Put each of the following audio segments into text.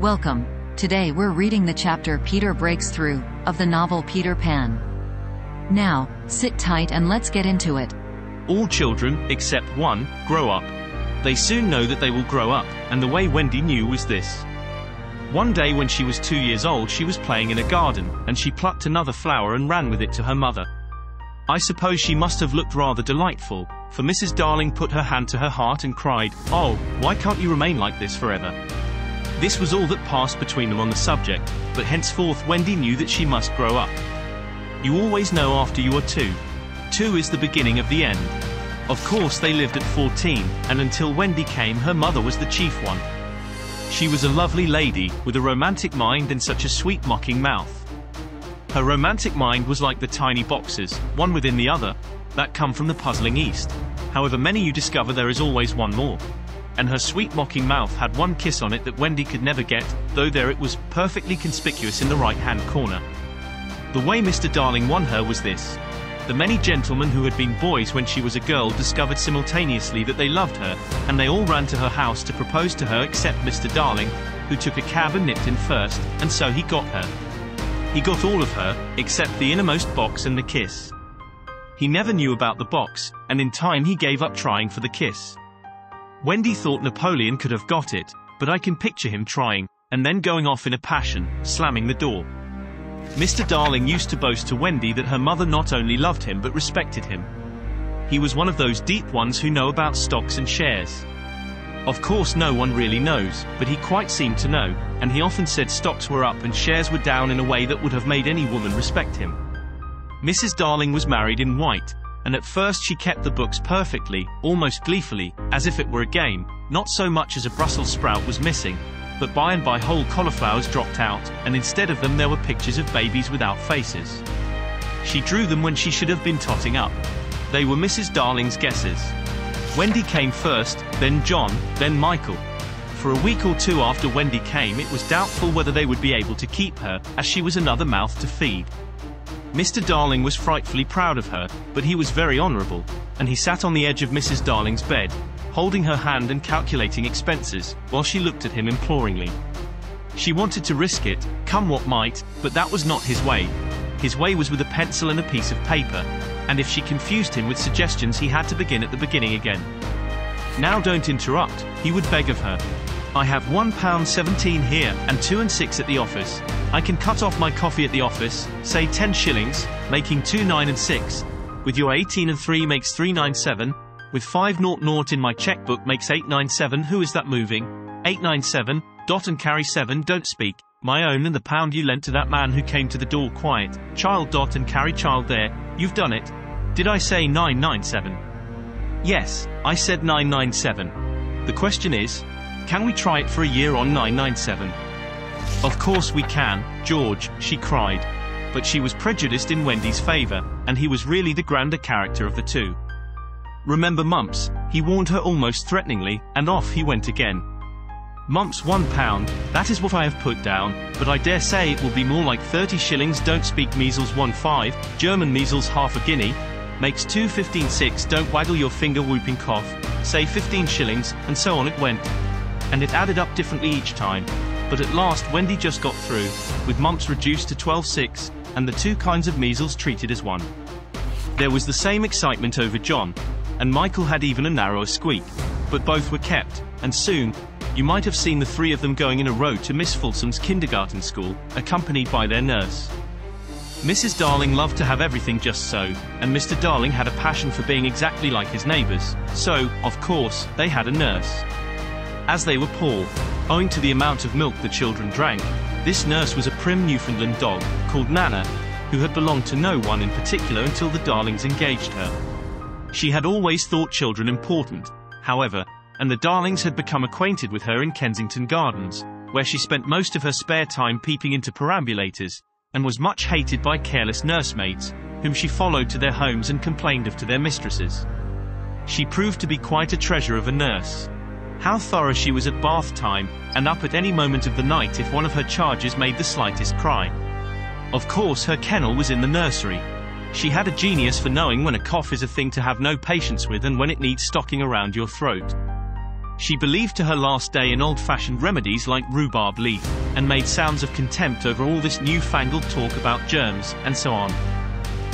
Welcome. Today we're reading the chapter Peter Breaks Through, of the novel Peter Pan. Now, sit tight and let's get into it. All children, except one, grow up. They soon know that they will grow up, and the way Wendy knew was this. One day when she was 2 years old, she was playing in a garden, and she plucked another flower and ran with it to her mother. I suppose she must have looked rather delightful, for Mrs. Darling put her hand to her heart and cried, "Oh, why can't you remain like this forever?" This was all that passed between them on the subject, but henceforth Wendy knew that she must grow up. You always know after you are 2. 2 is the beginning of the end. Of course they lived at 14, and until Wendy came, her mother was the chief one. She was a lovely lady, with a romantic mind and such a sweet mocking mouth. Her romantic mind was like the tiny boxes, one within the other, that come from the puzzling East. However many you discover, there is always one more. And her sweet mocking mouth had one kiss on it that Wendy could never get, though there it was, perfectly conspicuous in the right-hand corner. The way Mr. Darling won her was this. The many gentlemen who had been boys when she was a girl discovered simultaneously that they loved her, and they all ran to her house to propose to her except Mr. Darling, who took a cab and nipped in first, and so he got her. He got all of her, except the innermost box and the kiss. He never knew about the box, and in time he gave up trying for the kiss. Wendy thought Napoleon could have got it, but I can picture him trying, and then going off in a passion, slamming the door. Mr. Darling used to boast to Wendy that her mother not only loved him but respected him. He was one of those deep ones who know about stocks and shares. Of course no one really knows, but he quite seemed to know, and he often said stocks were up and shares were down in a way that would have made any woman respect him. Mrs. Darling was married in white, and at first she kept the books perfectly, almost gleefully, as if it were a game. Not so much as a Brussels sprout was missing, but by and by whole cauliflowers dropped out, and instead of them there were pictures of babies without faces. She drew them when she should have been totting up. They were Mrs. Darling's guesses. Wendy came first, then John, then Michael. For a week or two after Wendy came, it was doubtful whether they would be able to keep her, as she was another mouth to feed. Mr. Darling was frightfully proud of her, but he was very honourable, and he sat on the edge of Mrs. Darling's bed, holding her hand and calculating expenses, while she looked at him imploringly. She wanted to risk it, come what might, but that was not his way. His way was with a pencil and a piece of paper, and if she confused him with suggestions, he had to begin at the beginning again. "Now don't interrupt," he would beg of her. "I have £1.17 here, and 2 and 6 at the office. I can cut off my coffee at the office, say 10 shillings, making 2 9 and 6. With your 18 and 3 makes 397. With 500 in my checkbook makes 897. Who is that moving? 897. Dot and carry 7. Don't speak. My own and the £1 you lent to that man who came to the door. Quiet. Child. Dot and carry child there. You've done it. Did I say 997? Yes, I said 997. The question is, can we try it for a year on 997? Of course we can, George, she cried. But she was prejudiced in Wendy's favour, and he was really the grander character of the two. "Remember Mumps," he warned her almost threateningly, and off he went again. "Mumps £1, that is what I have put down, but I dare say it will be more like 30 shillings. Don't speak. Measles 1.5, German measles half a guinea, makes 2 15 6. Don't waggle your finger. Whooping cough, say 15 shillings, and so on it went. And it added up differently each time. But at last Wendy just got through, with mumps reduced to 12.6, and the 2 kinds of measles treated as one. There was the same excitement over John, and Michael had even a narrower squeak, but both were kept, and soon, you might have seen the 3 of them going in a row to Miss Folsom's kindergarten school, accompanied by their nurse. Mrs. Darling loved to have everything just so, and Mr. Darling had a passion for being exactly like his neighbours, so, of course, they had a nurse. As they were poor, owing to the amount of milk the children drank, this nurse was a prim Newfoundland dog, called Nana, who had belonged to no one in particular until the Darlings engaged her. She had always thought children important, however, and the Darlings had become acquainted with her in Kensington Gardens, where she spent most of her spare time peeping into perambulators, and was much hated by careless nursemaids, whom she followed to their homes and complained of to their mistresses. She proved to be quite a treasure of a nurse. How thorough she was at bath time, and up at any moment of the night if one of her charges made the slightest cry. Of course her kennel was in the nursery. She had a genius for knowing when a cough is a thing to have no patience with and when it needs stocking around your throat. She believed to her last day in old-fashioned remedies like rhubarb leaf, and made sounds of contempt over all this newfangled talk about germs, and so on.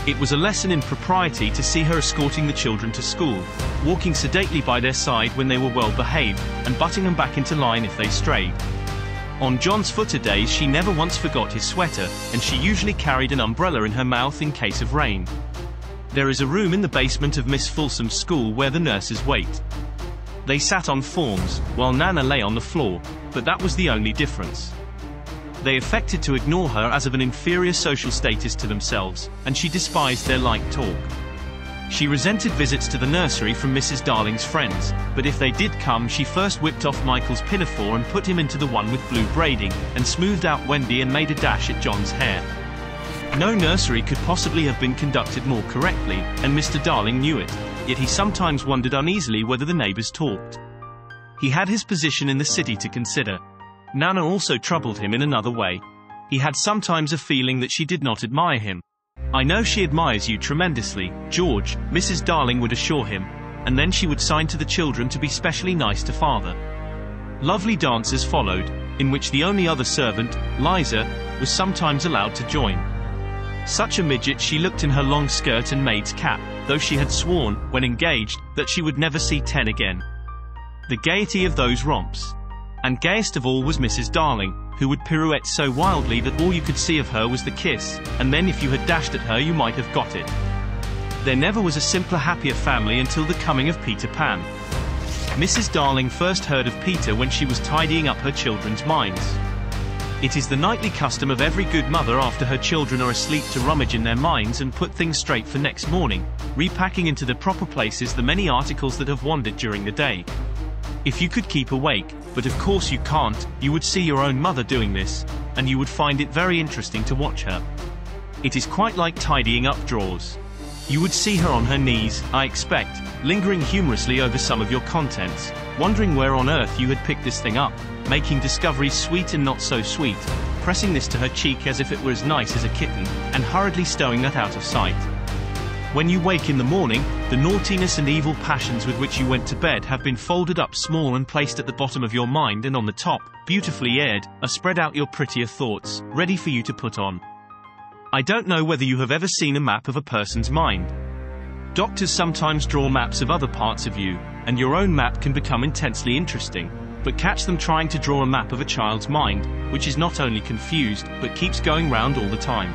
It was a lesson in propriety to see her escorting the children to school, walking sedately by their side when they were well behaved, and butting them back into line if they strayed. On John's footer days she never once forgot his sweater, and she usually carried an umbrella in her mouth in case of rain. There is a room in the basement of Miss Folsom's school where the nurses wait. They sat on forms, while Nana lay on the floor, but that was the only difference. They affected to ignore her as of an inferior social status to themselves, and she despised their light talk. She resented visits to the nursery from Mrs. Darling's friends, but if they did come she first whipped off Michael's pinafore and put him into the one with blue braiding, and smoothed out Wendy and made a dash at John's hair. No nursery could possibly have been conducted more correctly, and Mr. Darling knew it, yet he sometimes wondered uneasily whether the neighbors talked. He had his position in the city to consider. Nana also troubled him in another way. He had sometimes a feeling that she did not admire him. "I know she admires you tremendously, George," Mrs. Darling would assure him, and then she would sign to the children to be specially nice to father. Lovely dances followed, in which the only other servant, Liza, was sometimes allowed to join. Such a midget she looked in her long skirt and maid's cap, though she had sworn, when engaged, that she would never see 10 again. The gaiety of those romps! And gayest of all was Mrs. Darling, who would pirouette so wildly that all you could see of her was the kiss, and then if you had dashed at her you might have got it. There never was a simpler, happier family until the coming of Peter Pan. Mrs. Darling first heard of Peter when she was tidying up her children's minds. It is the nightly custom of every good mother after her children are asleep to rummage in their minds and put things straight for next morning, repacking into the proper places the many articles that have wandered during the day. If you could keep awake, but of course you can't, you would see your own mother doing this, and you would find it very interesting to watch her. It is quite like tidying up drawers. You would see her on her knees, I expect, lingering humorously over some of your contents, wondering where on earth you had picked this thing up, making discoveries sweet and not so sweet, pressing this to her cheek as if it were as nice as a kitten, and hurriedly stowing that out of sight. When you wake in the morning, the naughtiness and evil passions with which you went to bed have been folded up small and placed at the bottom of your mind, and on the top, beautifully aired, are spread out your prettier thoughts, ready for you to put on. I don't know whether you have ever seen a map of a person's mind. Doctors sometimes draw maps of other parts of you, and your own map can become intensely interesting, but catch them trying to draw a map of a child's mind, which is not only confused, but keeps going round all the time.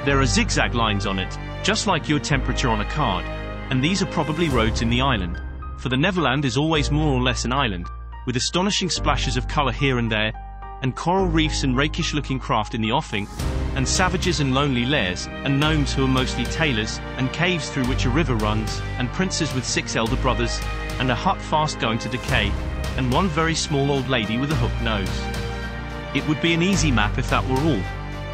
There are zigzag lines on it, just like your temperature on a card, and these are probably roads in the island, for the Neverland is always more or less an island, with astonishing splashes of colour here and there, and coral reefs and rakish-looking craft in the offing, and savages and lonely lairs, and gnomes who are mostly tailors, and caves through which a river runs, and princes with 6 elder brothers, and a hut fast going to decay, and one very small old lady with a hooked nose. It would be an easy map if that were all.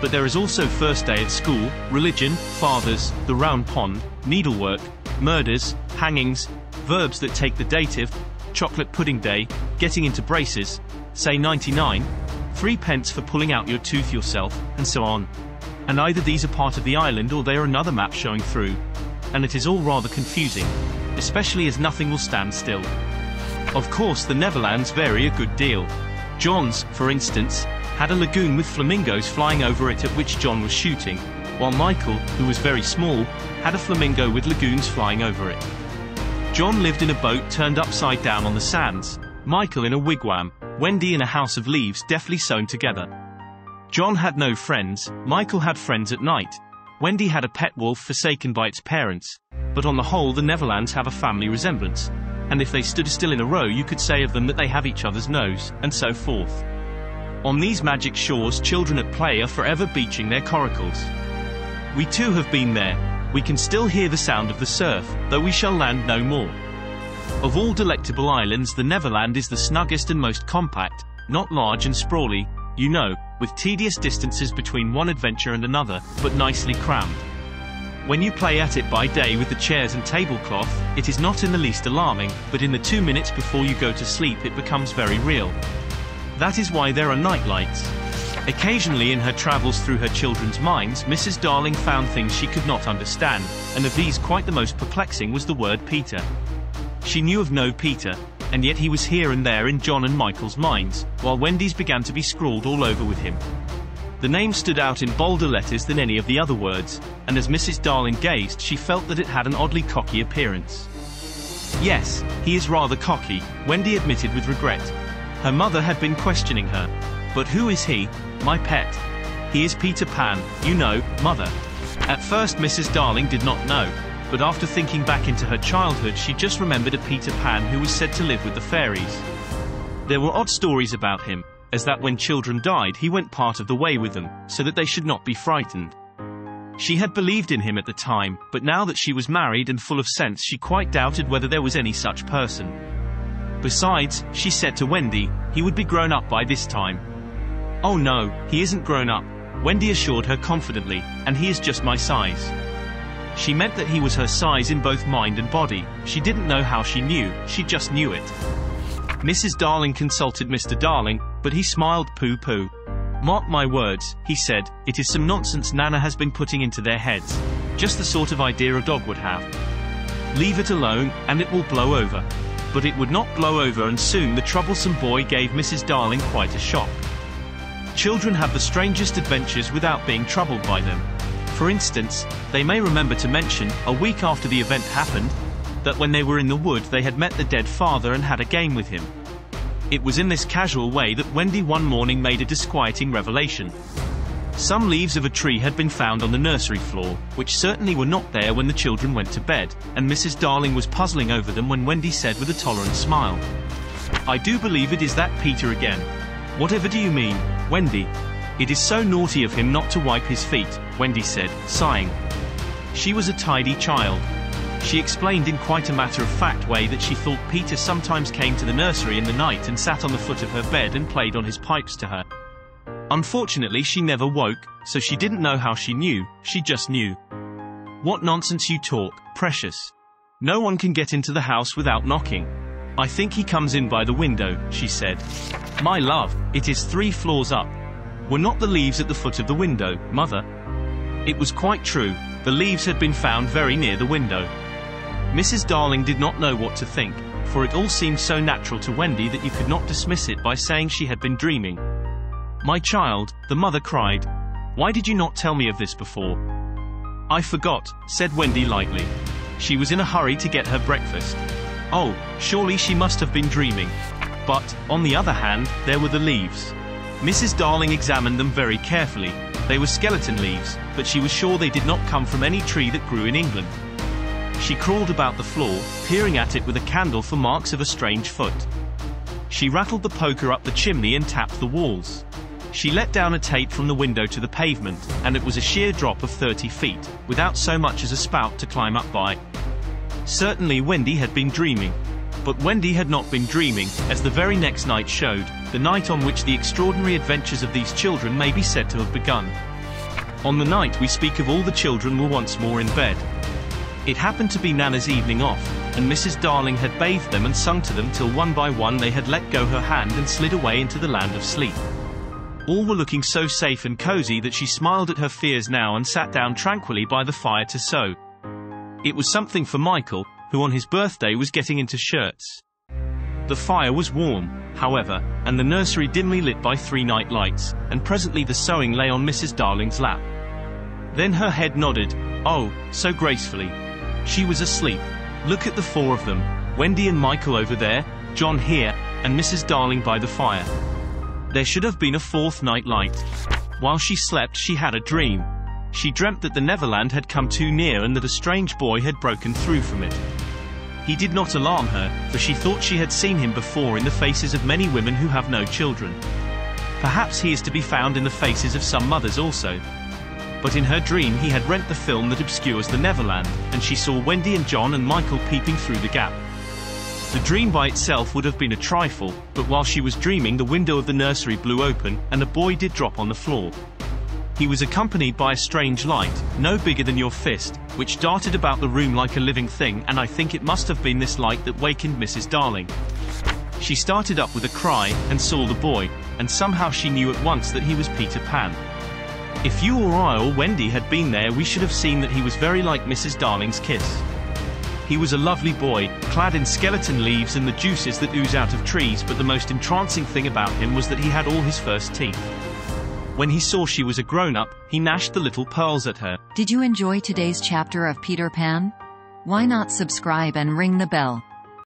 But there is also first day at school, religion, fathers, the round pond, needlework, murders, hangings, verbs that take the dative, chocolate pudding day, getting into braces, say 99, 3 pence for pulling out your tooth yourself, and so on. And either these are part of the island or they are another map showing through. And it is all rather confusing, especially as nothing will stand still. Of course the Neverlands vary a good deal. John's, for instance, had a lagoon with flamingos flying over it at which John was shooting, while Michael, who was very small, had a flamingo with lagoons flying over it. John lived in a boat turned upside down on the sands, Michael in a wigwam, Wendy in a house of leaves deftly sewn together. John had no friends, Michael had friends at night. Wendy had a pet wolf forsaken by its parents, but on the whole the Neverlands have a family resemblance, and if they stood still in a row you could say of them that they have each other's nose, and so forth. On these magic shores children at play are forever beaching their coracles. We too have been there. We can still hear the sound of the surf, though we shall land no more. Of all delectable islands the Neverland is the snuggest and most compact, not large and sprawly, you know, with tedious distances between one adventure and another, but nicely crammed. When you play at it by day with the chairs and tablecloth, it is not in the least alarming, but in the 2 minutes before you go to sleep it becomes very real. That is why there are night lights. Occasionally in her travels through her children's minds Mrs. Darling found things she could not understand, and of these quite the most perplexing was the word Peter. She knew of no Peter, and yet he was here and there in John and Michael's minds, while Wendy's began to be scrawled all over with him. The name stood out in bolder letters than any of the other words, and as Mrs. Darling gazed, she felt that it had an oddly cocky appearance. Yes, he is rather cocky, Wendy admitted with regret. Her mother had been questioning her. But who is he, my pet? He is Peter Pan, you know, Mother. At first Mrs. Darling did not know, but after thinking back into her childhood she just remembered a Peter Pan who was said to live with the fairies. There were odd stories about him, as that when children died he went part of the way with them, so that they should not be frightened. She had believed in him at the time, but now that she was married and full of sense she quite doubted whether there was any such person. Besides, she said to Wendy, he would be grown up by this time. Oh no, he isn't grown up, Wendy assured her confidently, and he is just my size. She meant that he was her size in both mind and body. She didn't know how she knew, she just knew it. Mrs. Darling consulted Mr. Darling, but he smiled pooh-pooh. Mark my words, he said, it is some nonsense Nana has been putting into their heads. Just the sort of idea a dog would have. Leave it alone, and it will blow over. But it would not blow over, and soon the troublesome boy gave Mrs. Darling quite a shock. Children have the strangest adventures without being troubled by them. For instance, they may remember to mention, a week after the event happened, that when they were in the wood they had met the dead father and had a game with him. It was in this casual way that Wendy one morning made a disquieting revelation. Some leaves of a tree had been found on the nursery floor, which certainly were not there when the children went to bed, and Mrs. Darling was puzzling over them when Wendy said with a tolerant smile, I do believe it is that Peter again. Whatever do you mean, Wendy? It is so naughty of him not to wipe his feet, Wendy said, sighing. She was a tidy child. She explained in quite a matter-of-fact way that she thought Peter sometimes came to the nursery in the night and sat on the foot of her bed and played on his pipes to her. Unfortunately she never woke, so she didn't know how she knew, she just knew. What nonsense you talk, precious. No one can get into the house without knocking. I think he comes in by the window, she said. My love, it is 3 floors up. Were not the leaves at the foot of the window, Mother? It was quite true, the leaves had been found very near the window. Mrs. Darling did not know what to think, for it all seemed so natural to Wendy that you could not dismiss it by saying she had been dreaming. My child, the mother cried. Why did you not tell me of this before? I forgot, said Wendy lightly. She was in a hurry to get her breakfast. Oh, surely she must have been dreaming. But, on the other hand, there were the leaves. Mrs. Darling examined them very carefully. They were skeleton leaves, but she was sure they did not come from any tree that grew in England. She crawled about the floor, peering at it with a candle for marks of a strange foot. She rattled the poker up the chimney and tapped the walls. She let down a tape from the window to the pavement, and it was a sheer drop of 30 feet, without so much as a spout to climb up by. Certainly Wendy had been dreaming. But Wendy had not been dreaming, as the very next night showed, the night on which the extraordinary adventures of these children may be said to have begun. On the night we speak of all the children were once more in bed. It happened to be Nana's evening off, and Mrs. Darling had bathed them and sung to them till one by one they had let go her hand and slid away into the land of sleep. All were looking so safe and cozy that she smiled at her fears now and sat down tranquilly by the fire to sew. It was something for Michael, who on his birthday was getting into shirts. The fire was warm, however, and the nursery dimly lit by 3 night lights, and presently the sewing lay on Mrs. Darling's lap. Then her head nodded, oh, so gracefully. She was asleep. Look at the 4 of them, Wendy and Michael over there, John here, and Mrs. Darling by the fire. There should have been a 4th night light. While she slept she had a dream. She dreamt that the Neverland had come too near and that a strange boy had broken through from it. He did not alarm her, for she thought she had seen him before in the faces of many women who have no children. Perhaps he is to be found in the faces of some mothers also. But in her dream he had rent the film that obscures the Neverland, and she saw Wendy and John and Michael peeping through the gap. The dream by itself would have been a trifle, but while she was dreaming the window of the nursery blew open, and a boy did drop on the floor. He was accompanied by a strange light, no bigger than your fist, which darted about the room like a living thing, and I think it must have been this light that wakened Mrs. Darling. She started up with a cry, and saw the boy, and somehow she knew at once that he was Peter Pan. If you or I or Wendy had been there we should have seen that he was very like Mrs. Darling's kiss. He was a lovely boy, clad in skeleton leaves and the juices that ooze out of trees, but the most entrancing thing about him was that he had all his first teeth. When he saw she was a grown-up, he gnashed the little pearls at her. Did you enjoy today's chapter of Peter Pan? Why not subscribe and ring the bell?